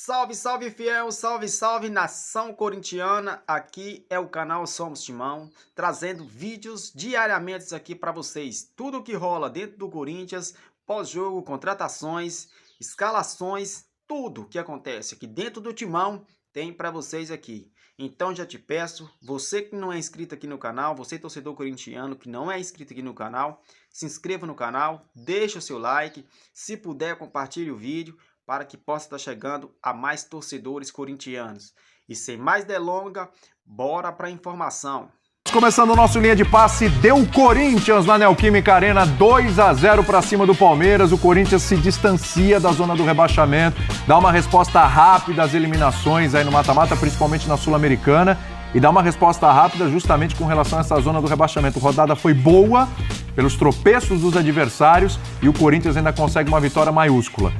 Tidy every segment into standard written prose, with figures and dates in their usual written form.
Salve, salve fiel, salve, salve nação corintiana. Aqui é o canal Somos Timão, trazendo vídeos diariamente aqui para vocês. Tudo que rola dentro do Corinthians, pós-jogo, contratações, escalações, tudo que acontece aqui dentro do Timão tem para vocês aqui. Então já te peço, você que não é inscrito aqui no canal, você torcedor corintiano que não é inscrito aqui no canal, se inscreva no canal, deixa o seu like, se puder compartilhe o vídeo, para que possa estar chegando a mais torcedores corintianos. E sem mais delongas, bora para a informação. Começando o nosso linha de passe, deu Corinthians na Neoquímica Arena, 2-0 para cima do Palmeiras. O Corinthians se distancia da zona do rebaixamento, dá uma resposta rápida às eliminações aí no mata-mata, principalmente na Sul-Americana, e dá uma resposta rápida justamente com relação a essa zona do rebaixamento. A rodada foi boa pelos tropeços dos adversários e o Corinthians ainda consegue uma vitória maiúscula.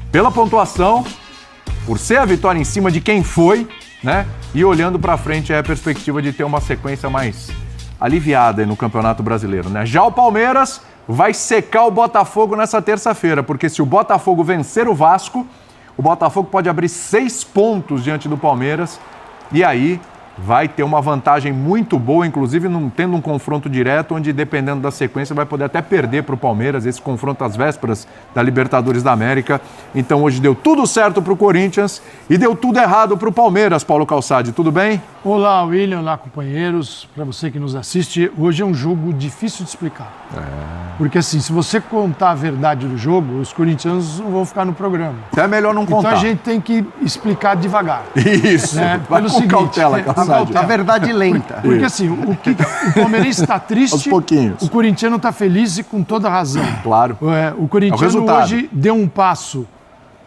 Pela pontuação, por ser a vitória em cima de quem foi, né? E olhando para frente é a perspectiva de ter uma sequência mais aliviada no Campeonato Brasileiro, né? Já o Palmeiras vai secar o Botafogo nessa terça-feira, porque se o Botafogo vencer o Vasco, o Botafogo pode abrir 6 pontos diante do Palmeiras e aí vai ter uma vantagem muito boa, inclusive não tendo um confronto direto, onde dependendo da sequência vai poder até perder para o Palmeiras, esse confronto às vésperas da Libertadores da América. Então hoje deu tudo certo para o Corinthians e deu tudo errado para o Palmeiras, Paulo Calçade, tudo bem? Olá, William, olá, companheiros. Para você que nos assiste, hoje é um jogo difícil de explicar. Porque assim, se você contar a verdade do jogo, os corintianos não vão ficar no programa. Então é melhor não contar. Então a gente tem que explicar devagar. Isso, né? vai Pelo com seguinte, cautela, Calçade. A verdade lenta. Porque assim, o palmeirense está triste, Aos pouquinhos. o corintiano está feliz e com toda razão. Claro. O corintiano hoje deu um passo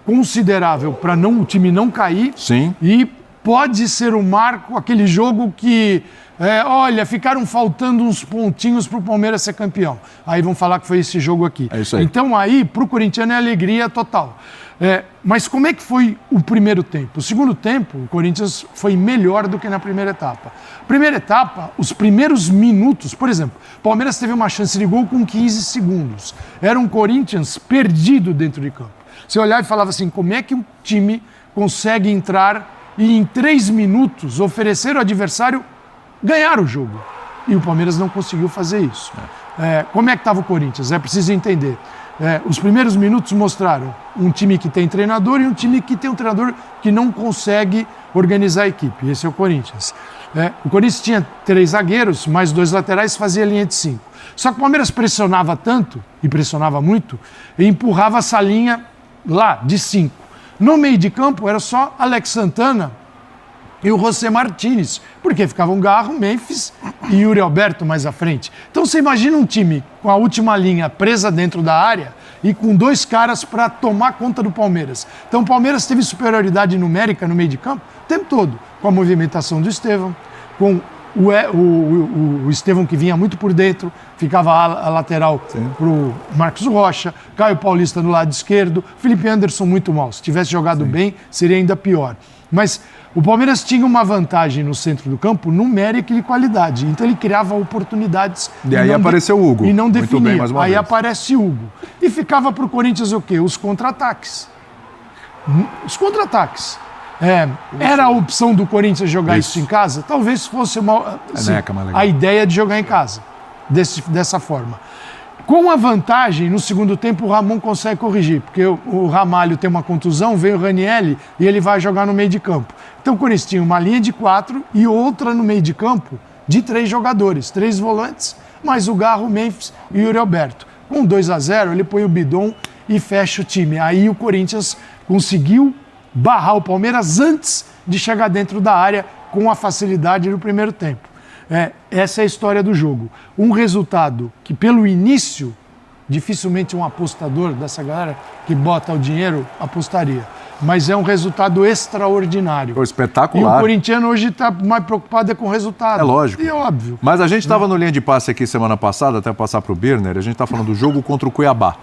considerável para o time não cair. Sim. E pode ser um marco, aquele jogo que, olha, ficaram faltando uns pontinhos para o Palmeiras ser campeão. Aí vão falar que foi esse jogo aqui. É isso aí. Então aí, para o corintiano é alegria total. Mas como é que foi o primeiro tempo? O segundo tempo, o Corinthians foi melhor do que na primeira etapa. Primeira etapa, os primeiros minutos, por exemplo, o Palmeiras teve uma chance de gol com 15 segundos. Era um Corinthians perdido dentro de campo. Você olhava e falava assim, como é que um time consegue entrar e em 3 minutos oferecer ao adversário ganhar o jogo? E o Palmeiras não conseguiu fazer isso. Como é que estava o Corinthians? É preciso entender. Os primeiros minutos mostraram um time que tem treinador e um time que tem um treinador que não consegue organizar a equipe. Esse é o Corinthians. O Corinthians tinha 3 zagueiros, mais 2 laterais, fazia linha de 5. Só que o Palmeiras pressionava tanto, e pressionava muito, e empurrava essa linha lá de 5. No meio de campo era só Alex Santana e o José Martínez, porque ficavam Garro, Memphis e Yuri Alberto mais à frente. Então você imagina um time com a última linha presa dentro da área e com 2 caras para tomar conta do Palmeiras. Então o Palmeiras teve superioridade numérica no meio de campo o tempo todo, com a movimentação do Estevão, com o Estevão que vinha muito por dentro, ficava a lateral para o Marcos Rocha, Caio Paulista no lado esquerdo, Felipe Anderson muito mal. Se tivesse jogado bem, seria ainda pior. Mas o Palmeiras tinha uma vantagem no centro do campo numérica e de qualidade. Então ele criava oportunidades. E aí apareceu o Hugo. E não definia. Muito bem, mais uma aí vez. aparece o Hugo. E ficava para o Corinthians o quê? Os contra-ataques. Os contra-ataques. Era a opção do Corinthians jogar isso em casa? Talvez fosse a ideia de jogar em casa, dessa forma. Com a vantagem, no segundo tempo, o Ramon consegue corrigir, porque o Ramalho tem uma contusão, vem o Ranieri e ele vai jogar no meio de campo. Então o Corinthians tinha uma linha de 4 e outra no meio de campo de 3 jogadores, 3 volantes, mais o Garro, Memphis e o Yuri Alberto. Com 2-0, ele põe o bidon e fecha o time. Aí o Corinthians conseguiu barrar o Palmeiras antes de chegar dentro da área com a facilidade no primeiro tempo. Essa é a história do jogo. Um resultado que, pelo início, dificilmente um apostador dessa galera que bota o dinheiro apostaria. Mas é um resultado extraordinário. Foi espetacular. E o corintiano hoje está mais preocupado com o resultado. É lógico. E é óbvio. Mas a gente estava no linha de passe aqui semana passada, até passar para o Birner, a gente está falando do jogo contra o Cuiabá.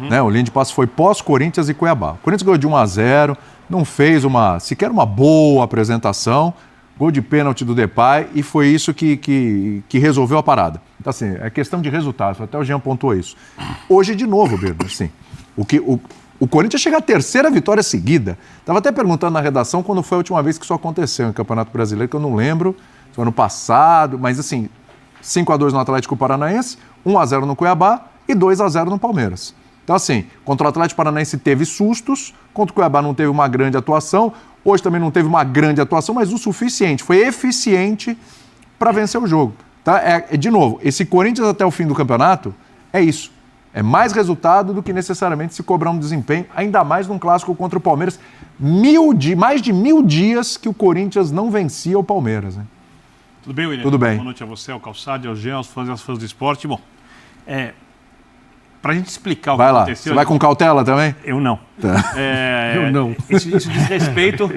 Né? O linha de passe foi pós-Corinthians e Cuiabá. O Corinthians ganhou de 1-0, não fez sequer uma boa apresentação, gol de pênalti do Depay e foi isso que resolveu a parada. Então, assim, é questão de resultados, até o Jean pontuou isso. Hoje, de novo, Birner, assim, O Corinthians chega à 3ª vitória seguida. Estava até perguntando na redação quando foi a última vez que isso aconteceu em Campeonato Brasileiro, que eu não lembro, foi ano passado, mas assim, 5-2 no Atlético Paranaense, 1-0 no Cuiabá e 2-0 no Palmeiras. Então assim, contra o Atlético Paranaense teve sustos, contra o Cuiabá não teve uma grande atuação, hoje também não teve uma grande atuação, mas o suficiente, foi eficiente para vencer o jogo. Tá? De novo, esse Corinthians até o fim do campeonato é isso. É mais resultado do que necessariamente se cobrar um desempenho, ainda mais num clássico contra o Palmeiras. Mais de 1000 dias que o Corinthians não vencia o Palmeiras. Né? Tudo bem, William? Tudo bem. Boa noite a você, ao Calçade, ao Jean, aos fãs do esporte. Bom, para a gente explicar o que aconteceu... Você vai com cautela também? Eu não. Tá. Eu não. Isso diz respeito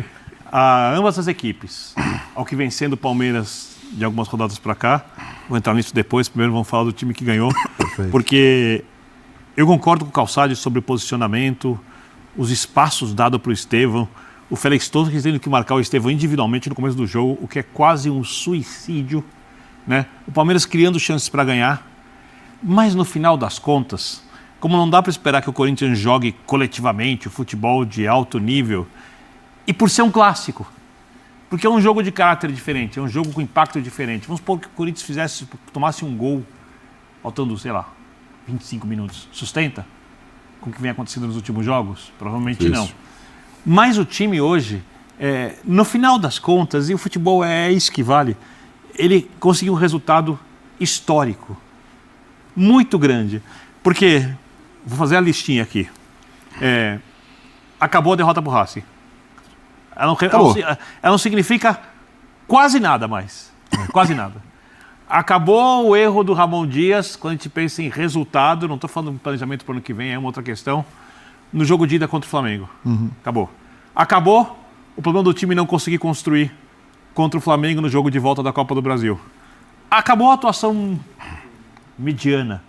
a ambas as equipes. Ao que vem sendo o Palmeiras de algumas rodadas para cá. Vou entrar nisso depois. Primeiro vamos falar do time que ganhou. Perfeito. Porque eu concordo com o Calçade sobre o posicionamento, os espaços dados para o Estevão. O Félix Torres tendo que marcar o Estevão individualmente no começo do jogo, o que é quase um suicídio. Né? O Palmeiras criando chances para ganhar. Mas no final das contas, como não dá para esperar que o Corinthians jogue coletivamente o futebol de alto nível, e por ser um clássico, porque é um jogo de caráter diferente, é um jogo com impacto diferente. Vamos supor que o Corinthians tomasse um gol, faltando, sei lá, 25 minutos. Sustenta com o que vem acontecendo nos últimos jogos? Provavelmente Isso. não. Mas o time hoje, no final das contas, e o futebol é isso que vale, ele conseguiu um resultado histórico, muito grande. Porque, vou fazer a listinha aqui, acabou a derrota para o Racing. Ela não significa quase nada mais. Quase nada. Acabou o erro do Ramon Dias, quando a gente pensa em resultado, não estou falando de planejamento para o ano que vem, é uma outra questão, no jogo de ida contra o Flamengo. Acabou. Acabou o problema do time não conseguir construir contra o Flamengo no jogo de volta da Copa do Brasil. Acabou a atuação mediana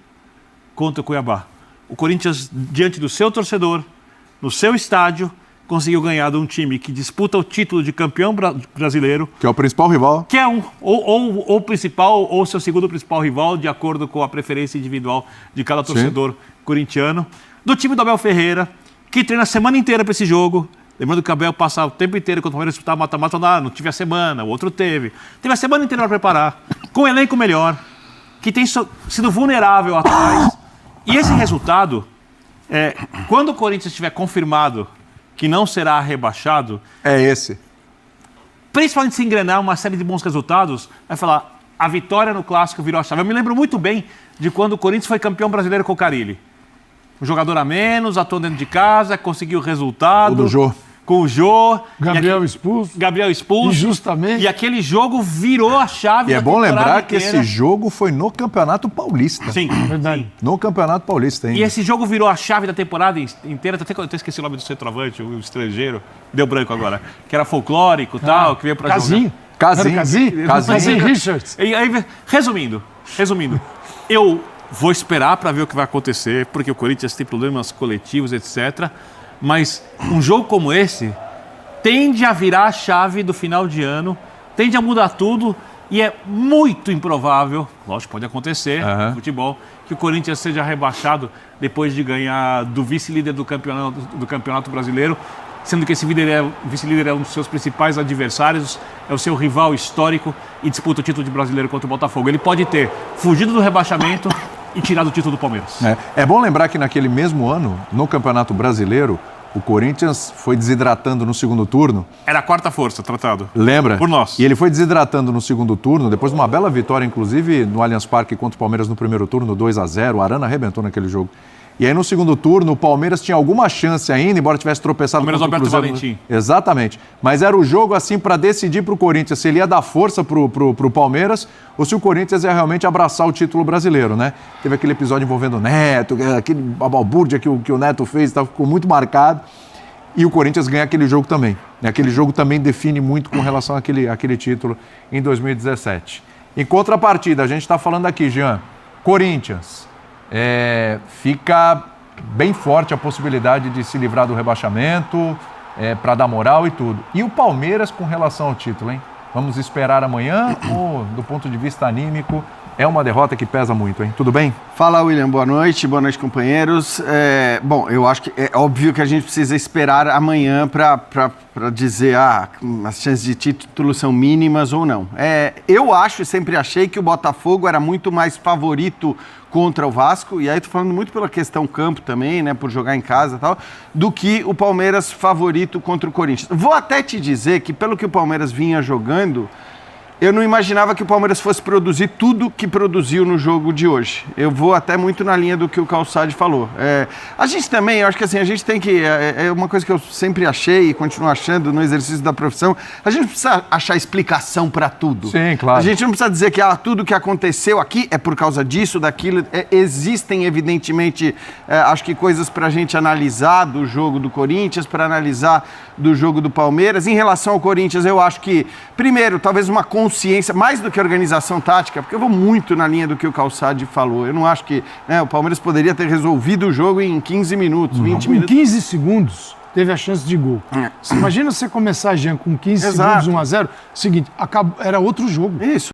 contra o Cuiabá. O Corinthians, diante do seu torcedor, no seu estádio, conseguiu ganhar de um time que disputa o título de campeão brasileiro. Que é o principal rival. Que é ou principal ou seu segundo principal rival, de acordo com a preferência individual de cada torcedor corintiano. Do time do Abel Ferreira, que treina a semana inteira para esse jogo. Lembrando que o Abel passa o tempo inteiro, quando o Palmeiras disputava mata-mata, não tive a semana, o outro teve. Teve a semana inteira para preparar, com um elenco melhor, que tem sido vulnerável atrás. E esse resultado, quando o Corinthians estiver confirmado que não será rebaixado... É esse. Principalmente se engrenar uma série de bons resultados, vai falar, a vitória no Clássico virou a chave. Eu me lembro muito bem de quando o Corinthians foi campeão brasileiro com o Carille. Um jogador a menos, atuou dentro de casa, conseguiu o resultado. O do Jô. Com o Jô. Gabriel expulso. Injustamente. E aquele jogo virou a chave. E é bom lembrar que esse jogo foi no Campeonato Paulista. Sim, verdade. No Campeonato Paulista ainda. E esse jogo virou a chave da temporada inteira. Até esqueci o nome do centroavante, o estrangeiro. Deu branco agora. Que era folclórico e tal, que veio pra Casinho. jogar. Casinho Richards. E aí, resumindo, eu vou esperar para ver o que vai acontecer, porque o Corinthians tem problemas coletivos, etc. Mas um jogo como esse tende a virar a chave do final de ano, tende a mudar tudo e é muito improvável, lógico, pode acontecer no futebol, que o Corinthians seja rebaixado depois de ganhar do vice-líder do campeonato brasileiro, sendo que esse vice-líder é um dos seus principais adversários, é o seu rival histórico e disputa o título de brasileiro contra o Botafogo. Ele pode ter fugido do rebaixamento e tirado o título do Palmeiras. É bom lembrar que naquele mesmo ano, no Campeonato Brasileiro, o Corinthians foi desidratando no segundo turno. Era a quarta força tratado. Lembra? Por nós. E ele foi desidratando no segundo turno, depois de uma bela vitória, inclusive, no Allianz Parque contra o Palmeiras no primeiro turno, 2-0. O Arana arrebentou naquele jogo. E aí, no segundo turno, o Palmeiras tinha alguma chance ainda, embora tivesse tropeçado Palmeiras contra o Alberto Cruzeiro. Valentim. Exatamente. Mas era o jogo, assim, para decidir para o Corinthians se ele ia dar força pro Palmeiras ou se o Corinthians ia realmente abraçar o título brasileiro, né? Teve aquele episódio envolvendo o Neto, aquele balbúrdia que o Neto fez, ficou muito marcado. E o Corinthians ganha aquele jogo também. Aquele jogo também define muito com relação àquele título em 2017. Em contrapartida, a gente está falando aqui, Jean, Corinthians... fica bem forte a possibilidade de se livrar do rebaixamento, para dar moral e tudo. E o Palmeiras com relação ao título, hein? Vamos esperar amanhã ou, do ponto de vista anímico, é uma derrota que pesa muito, hein? Tudo bem? Fala, William. Boa noite, companheiros. Bom, eu acho que é óbvio que a gente precisa esperar amanhã para dizer as chances de título são mínimas ou não. Eu acho e sempre achei que o Botafogo era muito mais favorito contra o Vasco, e aí tô falando muito pela questão campo também, né, por jogar em casa e tal, do que o Palmeiras favorito contra o Corinthians. Vou até te dizer que pelo que o Palmeiras vinha jogando, eu não imaginava que o Palmeiras fosse produzir tudo que produziu no jogo de hoje. Eu vou até muito na linha do que o Calçade falou. A gente também, eu acho que assim, a gente tem que... É uma coisa que eu sempre achei e continuo achando no exercício da profissão, a gente não precisa achar explicação para tudo. Sim, claro. A gente não precisa dizer que tudo que aconteceu aqui é por causa disso, daquilo. Existem, evidentemente, acho que coisas para a gente analisar do jogo do Corinthians, para analisar do jogo do Palmeiras. Em relação ao Corinthians, eu acho que, primeiro, talvez uma consciência, mais do que organização tática, porque eu vou muito na linha do que o Calçade falou. Eu não acho que o Palmeiras poderia ter resolvido o jogo em 15 minutos, 20 minutos. Em 15 segundos teve a chance de gol. Imagina você começar, Jean, com 15 segundos, 1-0. Seguinte, era outro jogo. Isso.